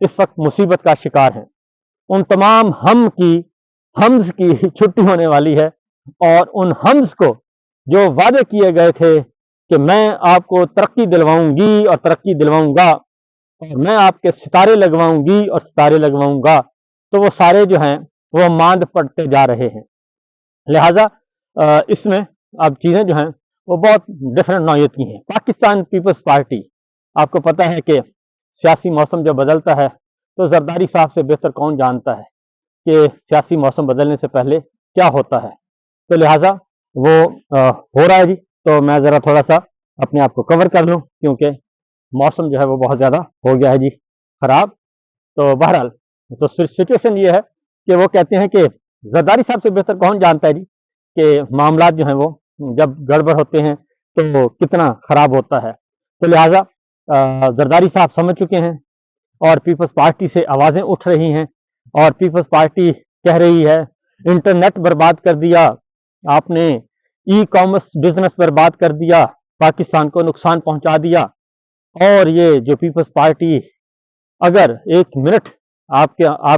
اس وقت مصیبت کا شکار ہیں. ان تمام حمز کی چھٹی ہونے والی ہے، اور ان حمز کو جو وعدے کیے گئے تھے کہ میں آپ کو ترقی دلواؤں گی اور ترقی دلواؤں گا، اور میں آپ کے ستارے لگواؤں گی اور ستارے لگواؤں گا، تو وہ سارے جو ہیں وہ ماند پڑتے جا رہے ہیں. لہٰذا اس میں اب چیزیں جو ہیں وہ بہت ڈفرینٹ نوعیت کی ہیں. پاکستان پیپلز پارٹی، آپ کو پتہ ہے کہ سیاسی موسم جب بدلتا ہے تو زرداری صاحب سے بہتر کون جانتا ہے کہ سیاسی موسم بدلنے سے پہلے کیا ہوتا ہے. تو لہٰذا وہ ہو رہا ہے جی. تو میں ذرا تھوڑا سا اپنے آپ کو کور کر لوں، کیونکہ موسم جو ہے وہ بہت زیادہ ہو گیا ہے جی خراب. تو بہرحال تو سچویشن یہ ہے کہ وہ کہتے ہیں کہ زرداری صاحب سے بہتر کون جانتا ہے جی کہ معاملات جو ہیں وہ جب گڑبڑ ہوتے ہیں تو کتنا خراب ہوتا ہے. تو لہٰذا زرداری صاحب سمجھ چکے ہیں، اور پیپلز پارٹی سے آوازیں اٹھ رہی ہیں، اور پیپلز پارٹی کہہ رہی ہے انٹرنیٹ برباد کر دیا آپ نے، ای کامرس بزنس برباد کر دیا، پاکستان کو نقصان پہنچا دیا. اور یہ جو پیپلز پارٹی اگر ایک منٹ آپ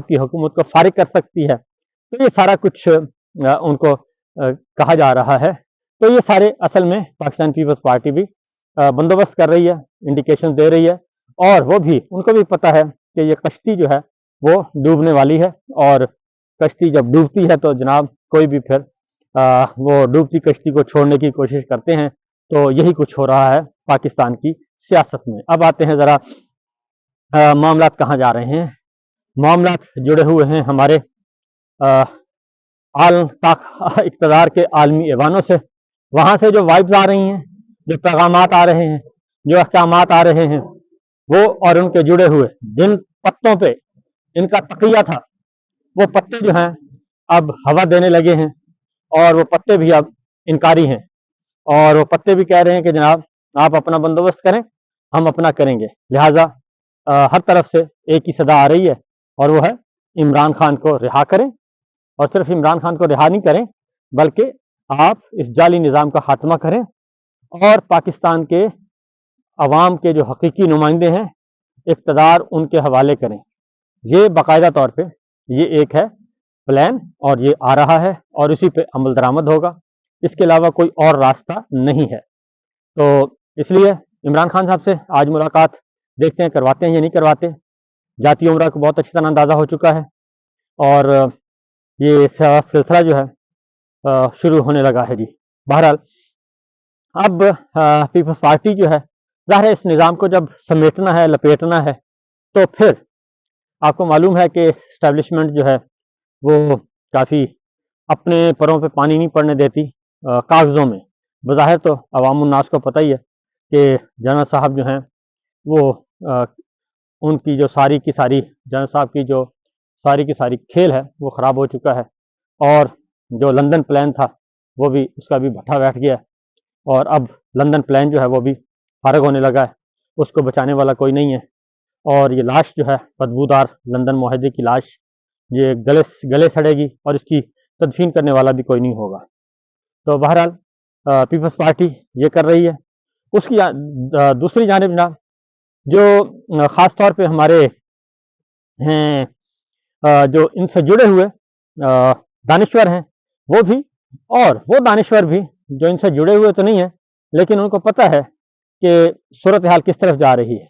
کی حکومت کو فارغ کر سکتی ہے تو یہ سارا کچھ ان کو کہا جا رہا ہے. تو یہ سارے اصل میں پاکستان پیپلز پارٹی بھی بندوبست کر رہی ہے، انڈیکیشن دے رہی ہے، اور وہ بھی ان کو بھی پتہ ہے کہ یہ کشتی جو ہے وہ ڈوبنے والی ہے، اور کشتی جب ڈوبتی ہے تو جناب کوئی بھی پھر وہ ڈوبتی کشتی کو چھوڑنے کی کوشش کرتے ہیں. تو یہی کچھ ہو رہا ہے پاکستان کی سیاست میں. اب آتے ہیں ذرا معاملات کہاں جا رہے ہیں. معاملات جڑے ہوئے ہیں ہمارے اقتدار کے عالمی ایوانوں سے. وہاں سے جو وائبز آ رہی ہیں، جو پیغامات آ رہے ہیں، جو احکامات آ رہے ہیں، وہ اور ان کے جڑے ہوئے جن پتوں پہ ان کا تقیہ تھا، وہ پتے جو ہیں اب ہوا دینے لگے ہیں، اور وہ پتے بھی اب انکاری ہیں، اور وہ پتے بھی کہہ رہے ہیں کہ جناب آپ اپنا بندوبست کریں، ہم اپنا کریں گے. لہٰذا ہر طرف سے ایک ہی صدا آ رہی ہے، اور وہ ہے عمران خان کو رہا کریں. اور صرف عمران خان کو رہا نہیں کریں بلکہ آپ اس جعلی نظام کا خاتمہ کریں، اور پاکستان کے عوام کے جو حقیقی نمائندے ہیں اقتدار ان کے حوالے کریں. یہ باقاعدہ طور پہ یہ ایک ہے پلان، اور یہ آ رہا ہے، اور اسی پہ عمل درآمد ہوگا. اس کے علاوہ کوئی اور راستہ نہیں ہے. تو اس لیے عمران خان صاحب سے آج ملاقات دیکھتے ہیں کرواتے ہیں یا نہیں کرواتے. جاتی عمرہ کو بہت اچھی طرح اندازہ ہو چکا ہے، اور یہ سلسلہ جو ہے شروع ہونے لگا ہے جی. بہرحال اب پیپلز پارٹی جو ہے ظاہر ہے اس نظام کو جب سمیٹنا ہے، لپیٹنا ہے، تو پھر آپ کو معلوم ہے کہ اسٹیبلشمنٹ جو ہے وہ کافی اپنے پروں پہ پانی نہیں پڑنے دیتی کاغذوں میں. بظاہر تو عوام الناس کو پتہ ہی ہے کہ جنرل صاحب جو ہیں وہ ان کی جو ساری کی ساری جنرل صاحب کی جو ساری کی ساری کھیل ہے وہ خراب ہو چکا ہے، اور جو لندن پلان تھا وہ بھی اس کا بھی بھٹا بیٹھ گیا ہے، اور اب لندن پلان جو ہے وہ بھی فارغ ہونے لگا ہے. اس کو بچانے والا کوئی نہیں ہے، اور یہ لاش جو ہے بدبودار لندن معاہدے کی لاش یہ گلے سڑے گی، اور اس کی تدفین کرنے والا بھی کوئی نہیں ہوگا. تو بہرحال پیپلز پارٹی یہ کر رہی ہے. اس کی دوسری جانب جناب جو خاص طور پہ ہمارے ہیں جو ان سے جڑے ہوئے دانشور ہیں وہ بھی، اور وہ دانشور بھی جو ان سے جڑے ہوئے تو نہیں ہیں لیکن ان کو پتہ ہے کہ صورتحال کس طرف جا رہی ہے.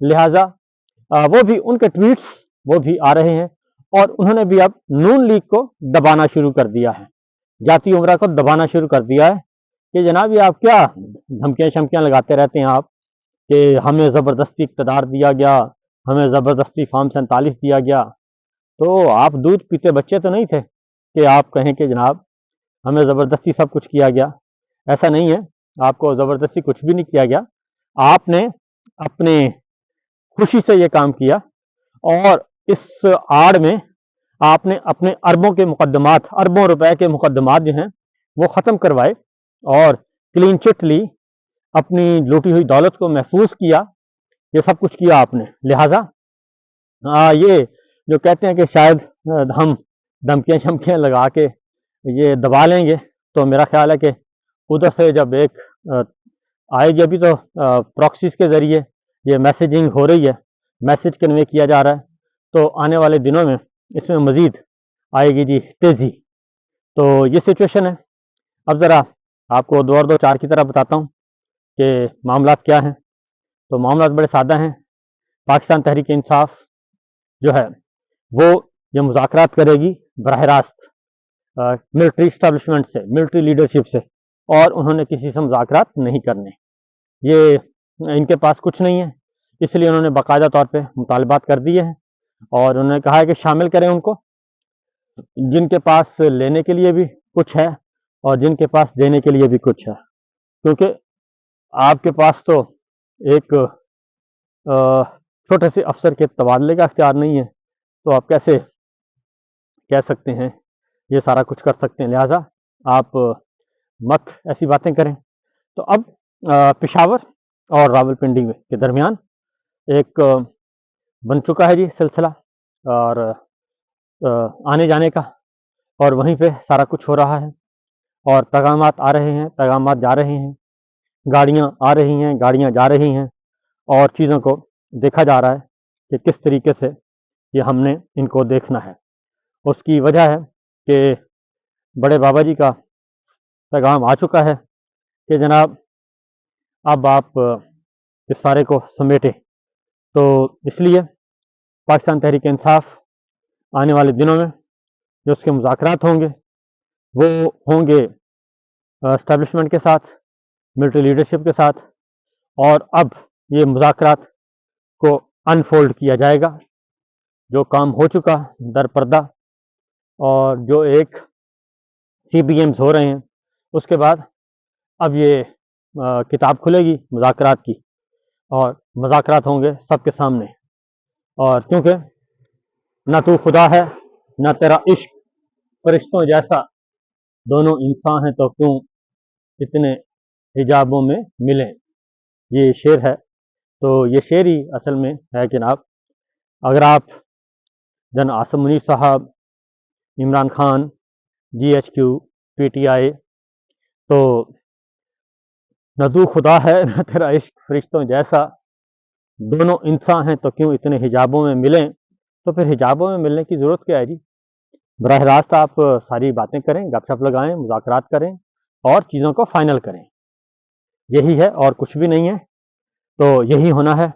لہٰذا وہ بھی ان کے ٹویٹس وہ بھی آ رہے ہیں، اور انہوں نے بھی اب نون لیگ کو دبانا شروع کر دیا ہے، جاتی عمرہ کو دبانا شروع کر دیا ہے کہ جناب یہ آپ کیا دھمکیاں شمکیاں لگاتے رہتے ہیں آپ کہ ہمیں زبردستی اقتدار دیا گیا، ہمیں زبردستی فارم 47 دیا گیا. تو آپ دودھ پیتے بچے تو نہیں تھے کہ آپ کہیں کہ جناب ہمیں زبردستی سب کچھ کیا گیا. ایسا نہیں ہے، آپ کو زبردستی کچھ بھی نہیں کیا گیا. آپ نے اپنے خوشی سے یہ کام کیا، اور اس آڑ میں آپ نے اپنے اربوں کے مقدمات، اربوں روپے کے مقدمات جو ہیں وہ ختم کروائے، اور کلین چٹ لی، اپنی لوٹی ہوئی دولت کو محفوظ کیا. یہ سب کچھ کیا آپ نے. لہٰذا یہ جو کہتے ہیں کہ شاید ہم دھمکیاں شمکیاں لگا کے یہ دبا لیں گے، تو میرا خیال ہے کہ ادھر سے جب ایک آئے گی، ابھی تو پراکسیز کے ذریعے یہ میسیجنگ ہو رہی ہے، میسیج کنوے کیا جا رہا ہے تو آنے والے دنوں میں اس میں مزید آئے گی جی تیزی. تو یہ سچویشن ہے. اب ذرا آپ کو 2 اور 2 4 کی طرح بتاتا ہوں کہ معاملات کیا ہیں. تو معاملات بڑے سادہ ہیں. پاکستان تحریک انصاف جو ہے وہ یہ مذاکرات کرے گی براہ راست ملٹری اسٹیبلشمنٹ سے, ملٹری لیڈرشپ سے, اور انہوں نے کسی سے مذاکرات نہیں کرنے. یہ ان کے پاس کچھ نہیں ہے, اس لیے انہوں نے باقاعدہ طور پہ مطالبات کر دیے ہیں, اور انہوں نے کہا ہے کہ شامل کریں ان کو جن کے پاس لینے کے لیے بھی کچھ ہے اور جن کے پاس دینے کے لیے بھی کچھ ہے. کیونکہ آپ کے پاس تو ایک چھوٹے سے افسر کے تبادلے کا اختیار نہیں ہے, تو آپ کیسے کہہ سکتے ہیں یہ سارا کچھ کر سکتے ہیں. لہٰذا آپ مت ایسی باتیں کریں. تو اب پشاور اور راولپنڈی کے درمیان ایک بن چکا ہے جی سلسلہ, اور آنے جانے کا, اور وہیں پہ سارا کچھ ہو رہا ہے, اور پیغامات آ رہے ہیں, پیغامات جا رہے ہیں, گاڑیاں آ رہی ہیں, گاڑیاں جا رہی ہیں, اور چیزوں کو دیکھا جا رہا ہے کہ کس طریقے سے یہ ہم نے ان کو دیکھنا ہے. اس کی وجہ ہے کہ بڑے بابا جی کا پیغام آ چکا ہے کہ جناب اب آپ اس سارے کو سمیٹیں. تو اس لیے پاکستان تحریک انصاف آنے والے دنوں میں جو اس کے مذاکرات ہوں گے وہ ہوں گے اسٹیبلشمنٹ کے ساتھ, ملٹری لیڈرشپ کے ساتھ, اور اب یہ مذاکرات کو انفولڈ کیا جائے گا. جو کام ہو چکا در پردہ اور جو ایک سی بی ایمز ہو رہے ہیں, اس کے بعد اب یہ کتاب کھلے گی مذاکرات کی, اور مذاکرات ہوں گے سب کے سامنے. اور کیونکہ نہ تو خدا ہے نہ تیرا عشق فرشتوں جیسا, دونوں انسان ہیں تو کیوں اتنے حجابوں میں ملیں. یہ شعر ہے. تو یہ شعر ہی اصل میں ہے جناب. اگر آپ جن Asim Munir Sahib, Imran Khan, G H Q, P T I, تو نہ تو خدا ہے نہ تیرا عشق فرشتوں جیسا, دونوں انسان ہیں تو کیوں اتنے حجابوں میں ملیں. تو پھر حجابوں میں ملنے کی ضرورت کیا ہے جی؟ براہ راست آپ ساری باتیں کریں, گپ شپ لگائیں, مذاکرات کریں, اور چیزوں کو فائنل کریں. یہی ہے اور کچھ بھی نہیں ہے. تو یہی ہونا ہے,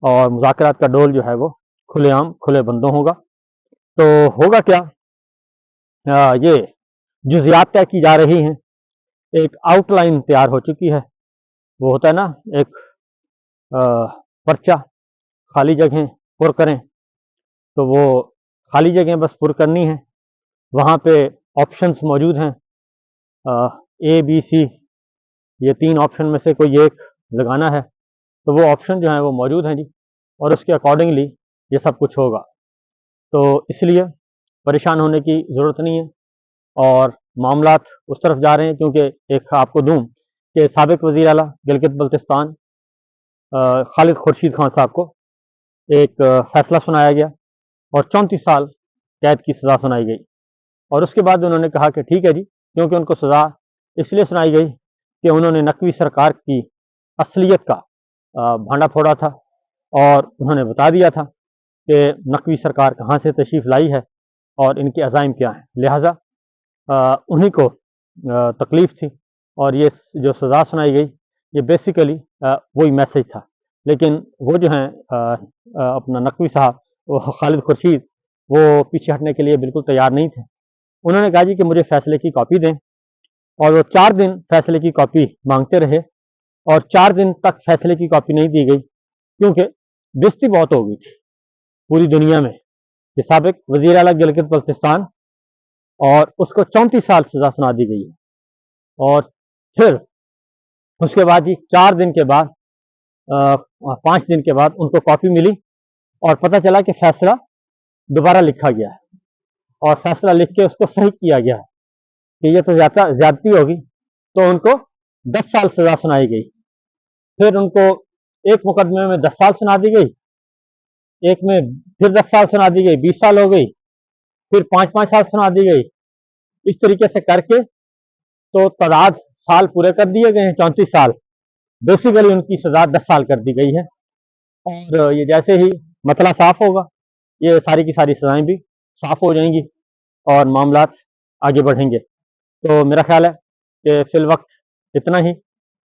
اور مذاکرات کا ڈول جو ہے وہ کھلے عام کھلے بندوں ہوگا. تو ہوگا کیا, یہ جزیات طے کی جا رہی ہیں. ایک آؤٹ لائن تیار ہو چکی ہے. وہ ہوتا ہے نا ایک پرچہ, خالی جگہیں پر کریں, تو وہ خالی جگہیں بس پر کرنی ہے. وہاں پہ آپشنس موجود ہیں, اے بی سی, یہ 3 آپشن میں سے کوئی ایک لگانا ہے. تو وہ آپشن جو ہیں وہ موجود ہیں جی, اور اس کے اکارڈنگلی یہ سب کچھ ہوگا. تو اس لیے پریشان ہونے کی ضرورت نہیں ہے, اور معاملات اس طرف جا رہے ہیں. کیونکہ ایک آپ کو دوں کہ سابق وزیر اعلیٰ گلگت بلتستان خالد خورشید خان صاحب کو ایک فیصلہ سنایا گیا, اور 34 سال قید کی سزا سنائی گئی. اور اس کے بعد انہوں نے کہا کہ ٹھیک ہے جی, کیونکہ ان کو سزا اس لیے سنائی گئی کہ انہوں نے نقوی سرکار کی اصلیت کا بھانڈا پھوڑا تھا, اور انہوں نے بتا دیا تھا کہ نقوی سرکار کہاں سے تشریف لائی ہے اور ان کے عزائم کیا ہیں. لہٰذا انہی کو تکلیف تھی, اور یہ جو سزا سنائی گئی یہ بیسیکلی وہی میسج تھا. لیکن وہ جو ہیں اپنا نقوی صاحب, وہ خالد خورشید, وہ پیچھے ہٹنے کے لیے بالکل تیار نہیں تھے. انہوں نے کہا جی کہ مجھے فیصلے کی کاپی دیں, اور وہ 4 دن فیصلے کی کاپی مانگتے رہے, اور 4 دن تک فیصلے کی کاپی نہیں دی گئی, کیونکہ بےزتی بہت ہو گئی تھی پوری دنیا میں کہ سابق وزیر اعلیٰ گلگت بلتستان, اور اس کو 34 سال سزا سنا دی گئی ہے. اور پھر اس کے بعد 4 دن کے بعد 5 دن کے بعد ان کو کاپی ملی, اور پتہ چلا کہ فیصلہ دوبارہ لکھا گیا ہے, اور فیصلہ لکھ کے اس کو صحیح کیا گیا ہے کہ یہ تو زیادتی ہوگی. تو ان کو 10 سال سزا سنائی گئی. پھر ان کو ایک مقدمے میں 10 سال سنا دی گئی, ایک میں پھر 10 سال سنا دی گئی, 20 سال ہو گئی, پھر 5 سال سنا دی گئی. اس طریقے سے کر کے تو تعداد سال پورے کر دیے گئے ہیں, 34 سال. بیسیکلی ان کی سزا 10 سال کر دی گئی ہے. اور یہ جیسے ہی مسئلہ صاف ہوگا یہ ساری کی ساری سزائیں بھی صاف ہو جائیں گی اور معاملات آگے بڑھیں گے۔ تو میرا خیال ہے کہ فی الوقت اتنا ہی،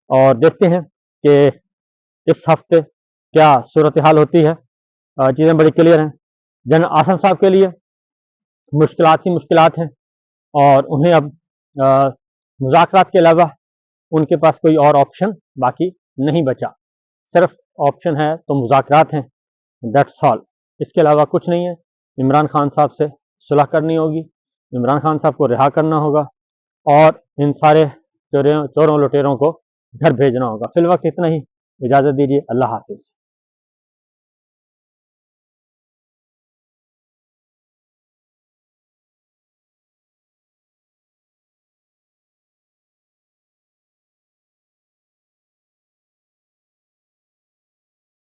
اور دیکھتے ہیں کہ اس ہفتے کیا صورتحال ہوتی ہے۔ چیزیں بڑی کلیئر ہیں۔ جنرل آصف صاحب کے لیے مشکلات ہی مشکلات ہیں، اور انہیں اب مذاکرات کے علاوہ ان کے پاس کوئی اور آپشن باقی نہیں بچا، صرف آپشن ہے تو مذاکرات ہیں، دیٹس آل۔ اس کے علاوہ کچھ نہیں ہے۔ عمران خان صاحب سے صلح کرنی ہوگی، عمران خان صاحب کو رہا کرنا ہوگا، اور ان سارے چوروں لٹیروں کو گھر بھیجنا ہوگا۔ فی الوقت اتنا ہی، اجازت دیجیے، اللہ حافظ۔